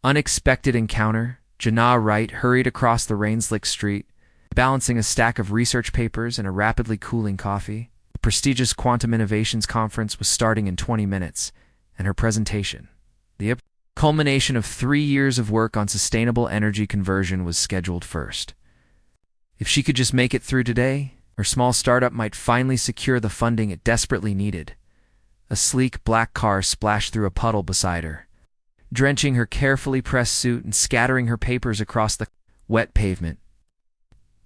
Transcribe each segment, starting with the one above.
Unexpected encounter. Jana Wright hurried across the rain-slick street, balancing a stack of research papers and a rapidly cooling coffee. The prestigious Quantum Innovations Conference was starting in 20 minutes, and her presentation, the culmination of 3 years of work on sustainable energy conversion, was scheduled first. If she could just make it through today, her small startup might finally secure the funding it desperately needed. A sleek black car splashed through a puddle beside her, drenching her carefully pressed suit and scattering her papers across the wet pavement.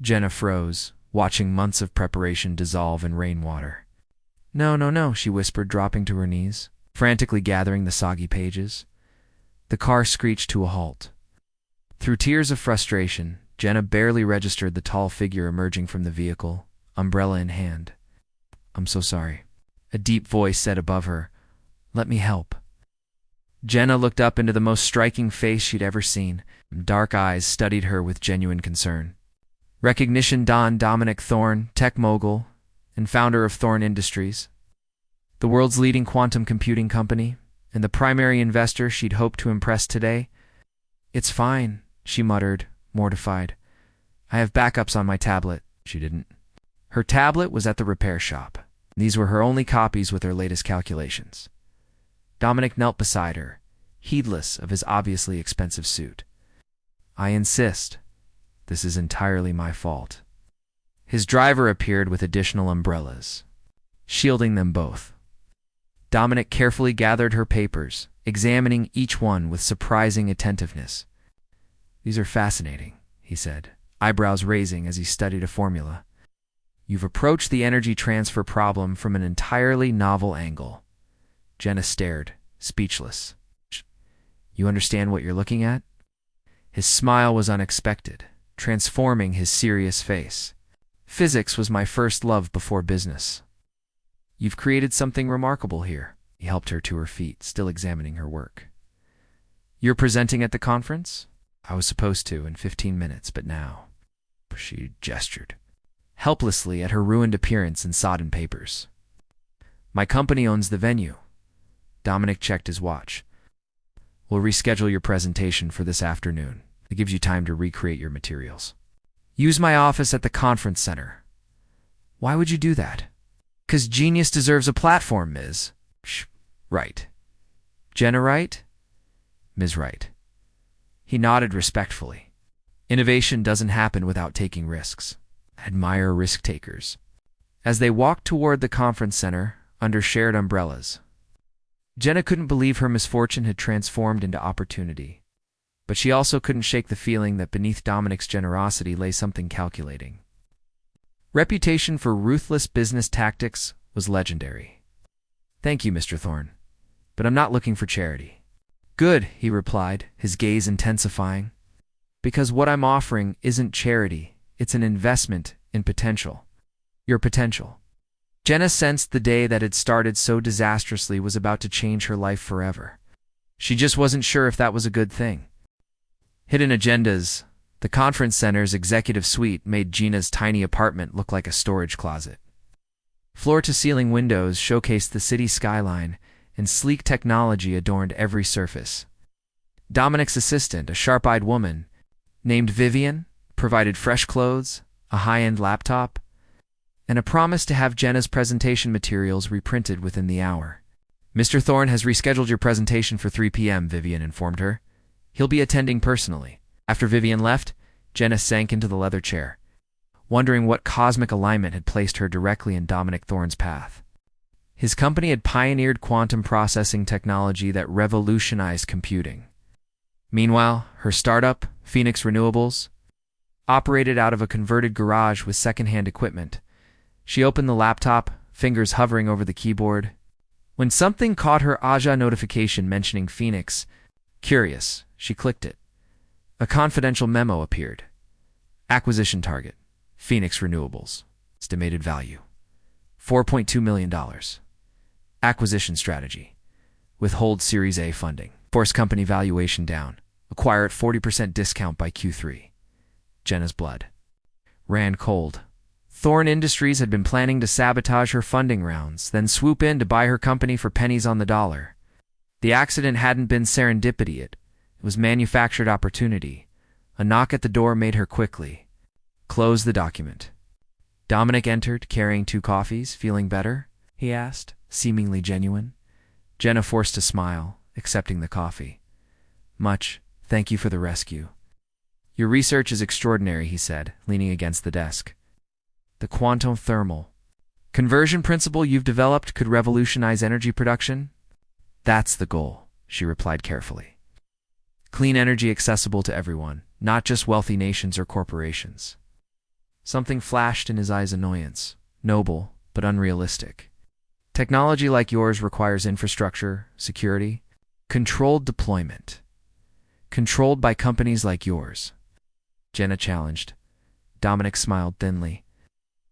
Jenna froze, watching months of preparation dissolve in rainwater. "No, no, no," she whispered, dropping to her knees, frantically gathering the soggy pages. The car screeched to a halt. Through tears of frustration, Jenna barely registered the tall figure emerging from the vehicle, umbrella in hand. "I'm so sorry," a deep voice said above her. "Let me help." Jenna looked up into the most striking face she'd ever seen. Dark eyes studied her with genuine concern. Recognition: Don Dominic Thorne, tech mogul and founder of Thorne Industries, the world's leading quantum computing company, and the primary investor she'd hoped to impress today. "It's fine," she muttered, mortified. "I have backups on my tablet." She didn't. Her tablet was at the repair shop. These were her only copies with her latest calculations. Dominic knelt beside her, heedless of his obviously expensive suit. "I insist. This is entirely my fault." His driver appeared with additional umbrellas, shielding them both. Dominic carefully gathered her papers, examining each one with surprising attentiveness. "These are fascinating," he said, eyebrows raising as he studied a formula. "You've approached the energy transfer problem from an entirely novel angle." Jenna stared, speechless. "You understand what you're looking at?" His smile was unexpected, transforming his serious face. "Physics was my first love before business." "You've created something remarkable here." He helped her to her feet, still examining her work. "You're presenting at the conference?" "I was supposed to in 15 minutes, but now." She gestured helplessly at her ruined appearance and sodden papers. "My company owns the venue." Dominic checked his watch. "We'll reschedule your presentation for this afternoon. It gives you time to recreate your materials." "Use my office at the conference center." "Why would you do that?" "'Cause genius deserves a platform, Ms. Wright." "Jenna Wright?" "Ms. Wright." He nodded respectfully. Innovation doesn't happen without taking risks. Admire risk takers. As they walked toward the conference center, under shared umbrellas, Jenna couldn't believe her misfortune had transformed into opportunity. But she also couldn't shake the feeling that beneath Dominic's generosity lay something calculating. Reputation for ruthless business tactics was legendary. "Thank you, Mr. Thorne, but I'm not looking for charity." "Good," he replied, his gaze intensifying. "Because what I'm offering isn't charity, it's an investment in potential. Your potential." Jenna sensed the day that had started so disastrously was about to change her life forever. She just wasn't sure if that was a good thing. Hidden agendas. The conference center's executive suite made Gina's tiny apartment look like a storage closet. Floor-to-ceiling windows showcased the city skyline, and sleek technology adorned every surface. Dominic's assistant, a sharp-eyed woman named Vivian, provided fresh clothes, a high-end laptop, and a promise to have Jenna's presentation materials reprinted within the hour. "Mr. Thorne has rescheduled your presentation for 3 p.m., Vivian informed her. "He'll be attending personally." After Vivian left, Jenna sank into the leather chair, wondering what cosmic alignment had placed her directly in Dominic Thorne's path. His company had pioneered quantum processing technology that revolutionized computing. Meanwhile, her startup, Phoenix Renewables, operated out of a converted garage with second-hand equipment. She opened the laptop, fingers hovering over the keyboard, when something caught her Aja notification mentioning Phoenix. Curious, she clicked it. A confidential memo appeared. Acquisition target: Phoenix Renewables. Estimated value: $4.2 million. Acquisition strategy: withhold Series A funding. Force company valuation down. Acquire at 40% discount by Q3. Jenna's blood ran cold. Thorne Industries had been planning to sabotage her funding rounds, then swoop in to buy her company for pennies on the dollar. The accident hadn't been serendipity, it It was manufactured opportunity. A knock at the door made her quickly close the document. Dominic entered, carrying 2 coffees. "Feeling better?" he asked, seemingly genuine. Jenna forced a smile, accepting the coffee. "Much. Thank you for the rescue." "Your research is extraordinary," he said, leaning against the desk. "The quantum thermal conversion principle you've developed could revolutionize energy production?" "That's the goal," she replied carefully. "Clean energy accessible to everyone, not just wealthy nations or corporations." Something flashed in his eyes, annoyance. "Noble, but unrealistic. Technology like yours requires infrastructure, security, controlled deployment. Controlled by companies like yours," Jenna challenged. Dominic smiled thinly.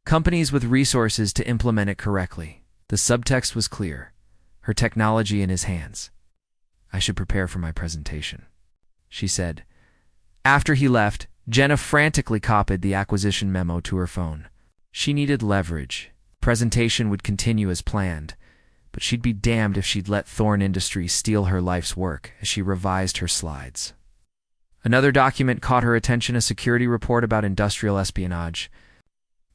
"Companies with resources to implement it correctly." The subtext was clear. Her technology in his hands. "I should prepare for my presentation," she said. After he left, Jenna frantically copied the acquisition memo to her phone. She needed leverage. Presentation would continue as planned, but she'd be damned if she'd let Thorne Industries steal her life's work as she revised her slides. Another document caught her attention, a security report about industrial espionage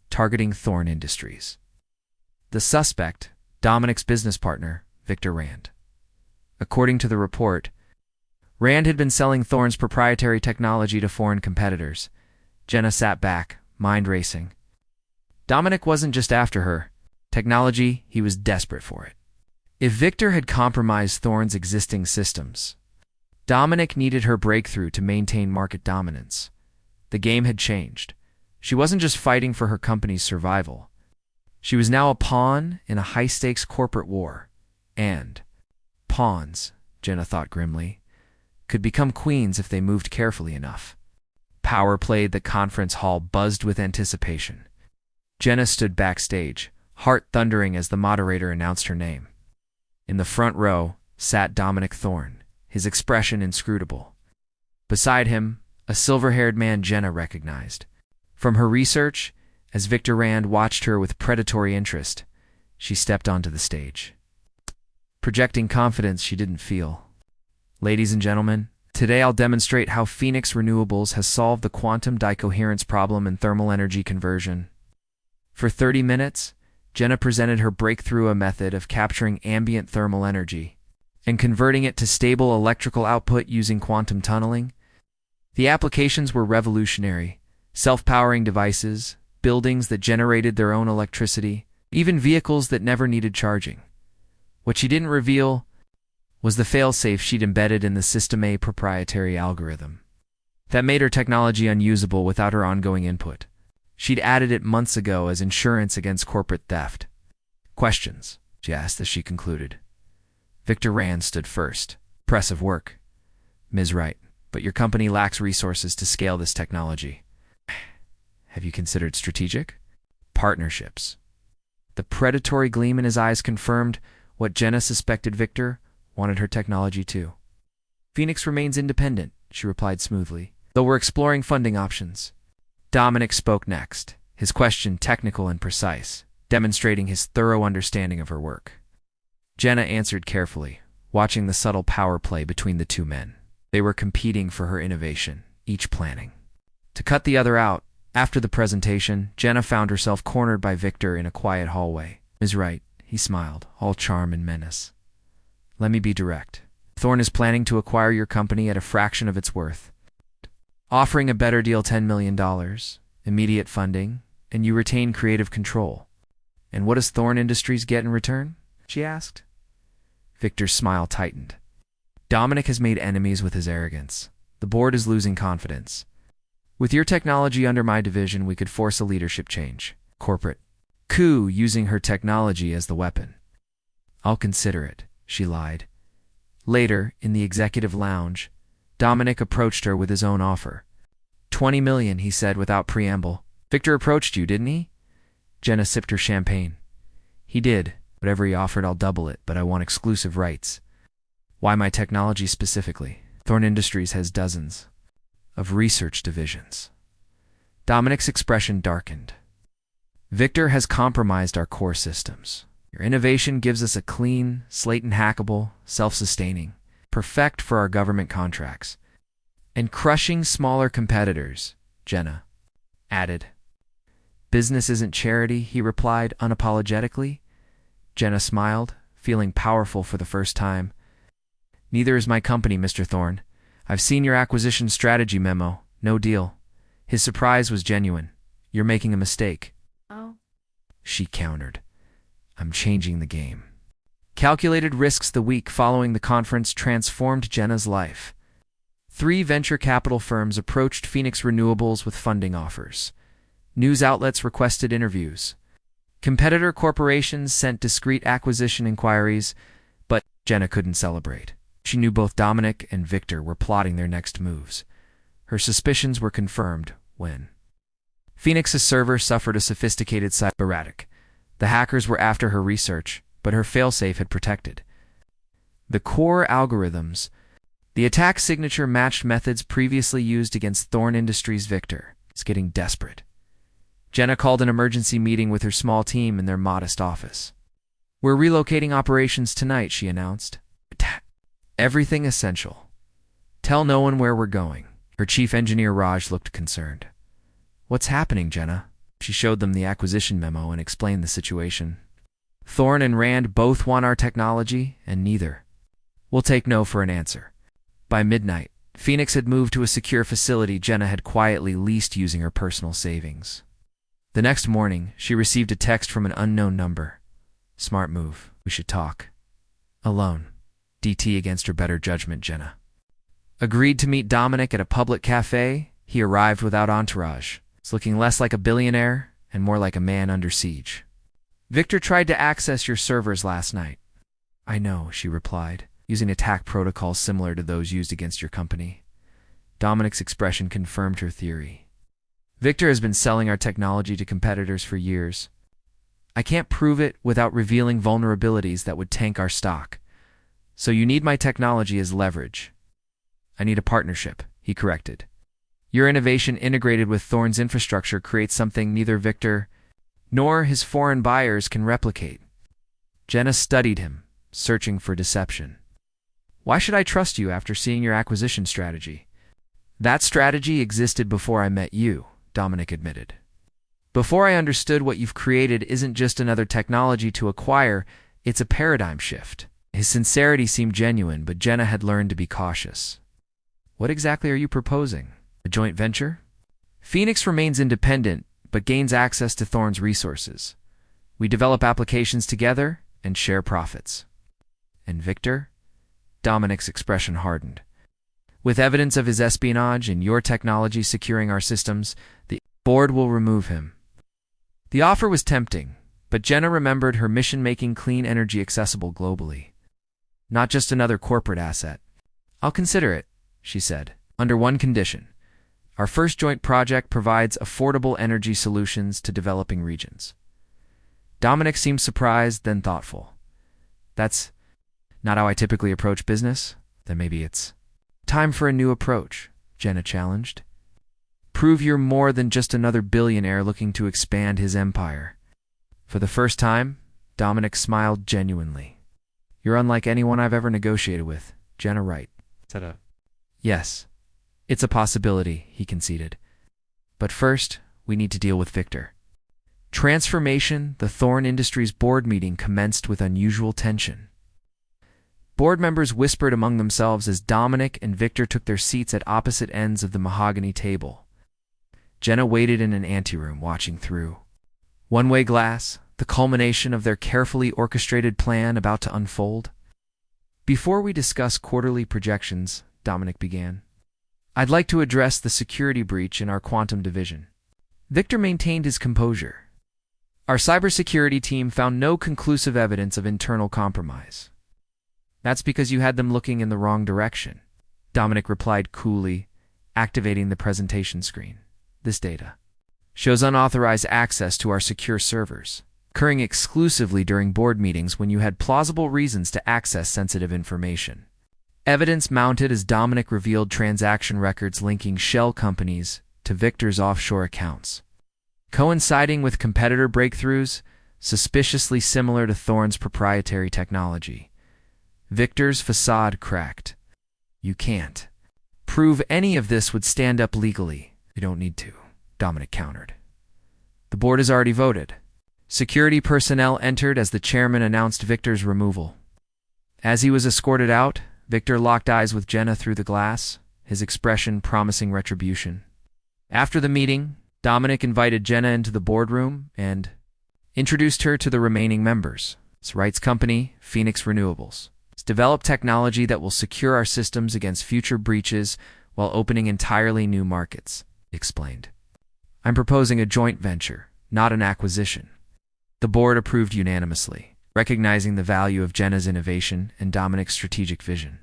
targeting Thorne Industries. The suspect, Dominic's business partner, Victor Rand. According to the report, Rand had been selling Thorne's proprietary technology to foreign competitors. Jenna sat back, mind racing. Dominic wasn't just after her technology, he was desperate for it. If Victor had compromised Thorne's existing systems, Dominic needed her breakthrough to maintain market dominance. The game had changed. She wasn't just fighting for her company's survival. She was now a pawn in a high-stakes corporate war. And pawns, Jenna thought grimly, could become queens if they moved carefully enough. Power played. The conference hall buzzed with anticipation. Jenna stood backstage, heart thundering as the moderator announced her name. In the front row sat Dominic Thorne, his expression inscrutable. Beside him, a silver-haired man Jenna recognized. From her research, as Victor Rand watched her with predatory interest, she stepped onto the stage, projecting confidence she didn't feel. "Ladies and gentlemen, today I'll demonstrate how Phoenix Renewables has solved the quantum dicoherence problem in thermal energy conversion." For 30 minutes, Jenna presented her breakthrough, a method of capturing ambient thermal energy and converting it to stable electrical output using quantum tunneling. The applications were revolutionary: self-powering devices, buildings that generated their own electricity, even vehicles that never needed charging. What she didn't reveal was the failsafe she'd embedded in the System A proprietary algorithm that made her technology unusable without her ongoing input. She'd added it months ago as insurance against corporate theft. "Questions?" she asked as she concluded. Victor Rand stood first. "Impressive work, Ms. Wright, but your company lacks resources to scale this technology. Have you considered strategic partnerships?" The predatory gleam in his eyes confirmed what Jenna suspected. Victor wanted her technology too. "Phoenix remains independent," she replied smoothly, "though we're exploring funding options." Dominic spoke next, his question technical and precise, demonstrating his thorough understanding of her work. Jenna answered carefully, watching the subtle power play between the two men. They were competing for her innovation, each planning to cut the other out. After the presentation, Jenna found herself cornered by Victor in a quiet hallway. "Ms. Wright," he smiled, all charm and menace. "Let me be direct. Thorne is planning to acquire your company at a fraction of its worth, offering a better deal, $10 million, immediate funding, and you retain creative control." "And what does Thorne Industries get in return?" she asked. Victor's smile tightened. "Dominic has made enemies with his arrogance. The board is losing confidence. With your technology under my division, we could force a leadership change. Corporate coup using her technology as the weapon." "I'll consider it," she lied. Later, in the executive lounge, Dominic approached her with his own offer. $20 million, he said without preamble. "Victor approached you, didn't he?" Jenna sipped her champagne. "He did. Whatever he offered, I'll double it, but I want exclusive rights." "Why my technology specifically?" "Thorne Industries has dozens of research divisions." Dominic's expression darkened. "Victor has compromised our core systems. Your innovation gives us a clean slate and hackable, self-sustaining, perfect for our government contracts. and crushing smaller competitors, Jenna added. Business isn't charity, he replied unapologetically. Jenna smiled, feeling powerful for the first time. Neither is my company, Mr. Thorne. I've seen your acquisition strategy memo. No deal. His surprise was genuine. You're making a mistake. Oh. She countered. I'm changing the game. Calculated risks. The week following the conference transformed Jenna's life. 3 venture capital firms approached Phoenix Renewables with funding offers. News outlets requested interviews. Competitor corporations sent discreet acquisition inquiries, but Jenna couldn't celebrate. She knew both Dominic and Victor were plotting their next moves. Her suspicions were confirmed when Phoenix's server suffered a sophisticated cyber attack. The hackers were after her research, but her failsafe had protected the core algorithms. The attack signature matched methods previously used against Thorne Industries. Victor is getting desperate. Jenna called an emergency meeting with her small team in their modest office. We're relocating operations tonight, she announced. Everything essential. Tell no one where we're going. Her chief engineer Raj looked concerned. What's happening, Jenna? She showed them the acquisition memo and explained the situation. Thorne and Rand both want our technology, and neither will take no for an answer. By midnight, Phoenix had moved to a secure facility Jenna had quietly leased using her personal savings. The next morning, she received a text from an unknown number. Smart move. We should talk. Alone. DT against her better judgment, Jenna agreed to meet Dominic at a public cafe. He arrived without entourage. It's looking less like a billionaire and more like a man under siege. Victor tried to access your servers last night. I know, she replied, using attack protocols similar to those used against your company. Dominic's expression confirmed her theory. Victor has been selling our technology to competitors for years. I can't prove it without revealing vulnerabilities that would tank our stock. So you need my technology as leverage. I need a partnership, he corrected. Your innovation integrated with Thorne's infrastructure creates something neither Victor nor his foreign buyers can replicate. Jenna studied him, searching for deception. Why should I trust you after seeing your acquisition strategy? That strategy existed before I met you, Dominic admitted. Before I understood what you've created isn't just another technology to acquire, it's a paradigm shift. His sincerity seemed genuine, but Jenna had learned to be cautious. What exactly are you proposing? A joint venture? Phoenix remains independent, but gains access to Thorne's resources. We develop applications together and share profits. And Victor? Dominic's expression hardened. With evidence of his espionage and your technology securing our systems, the board will remove him. The offer was tempting, but Jenna remembered her mission making clean energy accessible globally. Not just another corporate asset. I'll consider it, she said, under one condition. Our first joint project provides affordable energy solutions to developing regions. Dominic seemed surprised, then thoughtful. That's not how I typically approach business? Then maybe it's time for a new approach, Jenna challenged. Prove you're more than just another billionaire looking to expand his empire. For the first time, Dominic smiled genuinely. You're unlike anyone I've ever negotiated with, Jenna Wright. Yes, it's a possibility, he conceded. But first, we need to deal with Victor. Transformation, the Thorne Industries board meeting commenced with unusual tension. Board members whispered among themselves as Dominic and Victor took their seats at opposite ends of the mahogany table. Jenna waited in an anteroom, watching through one-way glass, the culmination of their carefully orchestrated plan about to unfold. Before we discuss quarterly projections, Dominic began, I'd like to address the security breach in our quantum division. Victor maintained his composure. Our cybersecurity team found no conclusive evidence of internal compromise. That's because you had them looking in the wrong direction, Dominic replied coolly, activating the presentation screen. This data shows unauthorized access to our secure servers, occurring exclusively during board meetings when you had plausible reasons to access sensitive information. Evidence mounted as Dominic revealed transaction records linking shell companies to Victor's offshore accounts, coinciding with competitor breakthroughs suspiciously similar to Thorne's proprietary technology. Victor's facade cracked. You can't prove any of this would stand up legally. You don't need to, Dominic countered. The board has already voted. Security personnel entered as the chairman announced Victor's removal. As he was escorted out, Victor locked eyes with Jenna through the glass, his expression promising retribution. After the meeting, Dominic invited Jenna into the boardroom and introduced her to the remaining members. Wright's company, Phoenix Renewables, has developed technology that will secure our systems against future breaches while opening entirely new markets, he explained. I'm proposing a joint venture, not an acquisition. The board approved unanimously, recognizing the value of Jenna's innovation and Dominic's strategic vision.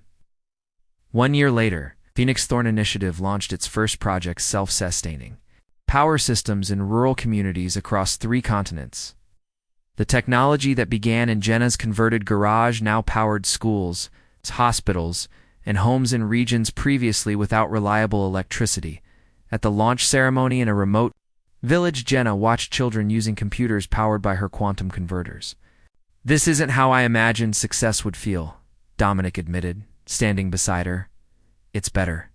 1 year later, Phoenix Thorn Initiative launched its first project, self-sustaining power systems in rural communities across 3 continents. The technology that began in Jenna's converted garage now powered schools, hospitals, and homes in regions previously without reliable electricity. At the launch ceremony in a remote village, Jenna watched children using computers powered by her quantum converters. This isn't how I imagined success would feel, Dominic admitted, standing beside her. It's better.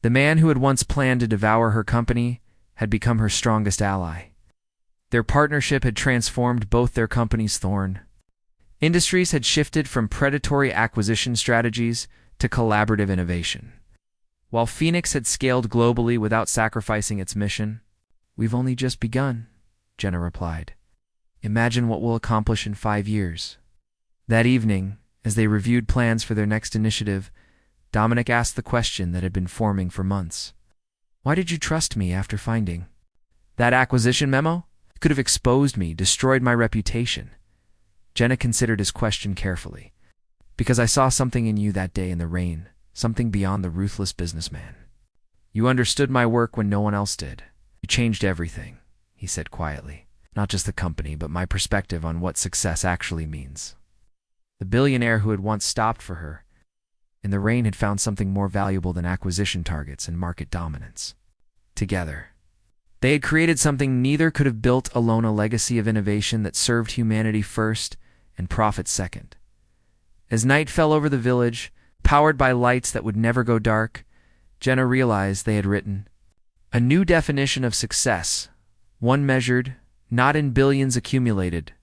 The man who had once planned to devour her company had become her strongest ally. Their partnership had transformed both their companies. Thorn Industries had shifted from predatory acquisition strategies to collaborative innovation. While Phoenix had scaled globally without sacrificing its mission, we've only just begun, Jenna replied. Imagine what we'll accomplish in 5 years. That evening, as they reviewed plans for their next initiative, Dominic asked the question that had been forming for months. Why did you trust me after finding that acquisition memo? It could have exposed me, destroyed my reputation. Jenna considered his question carefully. Because I saw something in you that day in the rain, something beyond the ruthless businessman. You understood my work when no one else did. You changed everything, he said quietly. Not just the company, but my perspective on what success actually means. The billionaire who had once stopped for her in the rain had found something more valuable than acquisition targets and market dominance. Together, they had created something neither could have built alone, a legacy of innovation that served humanity first and profit second. As night fell over the village, powered by lights that would never go dark, Jenna realized they had written a new definition of success, one measured not in billions accumulated,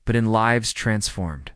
but in lives transformed.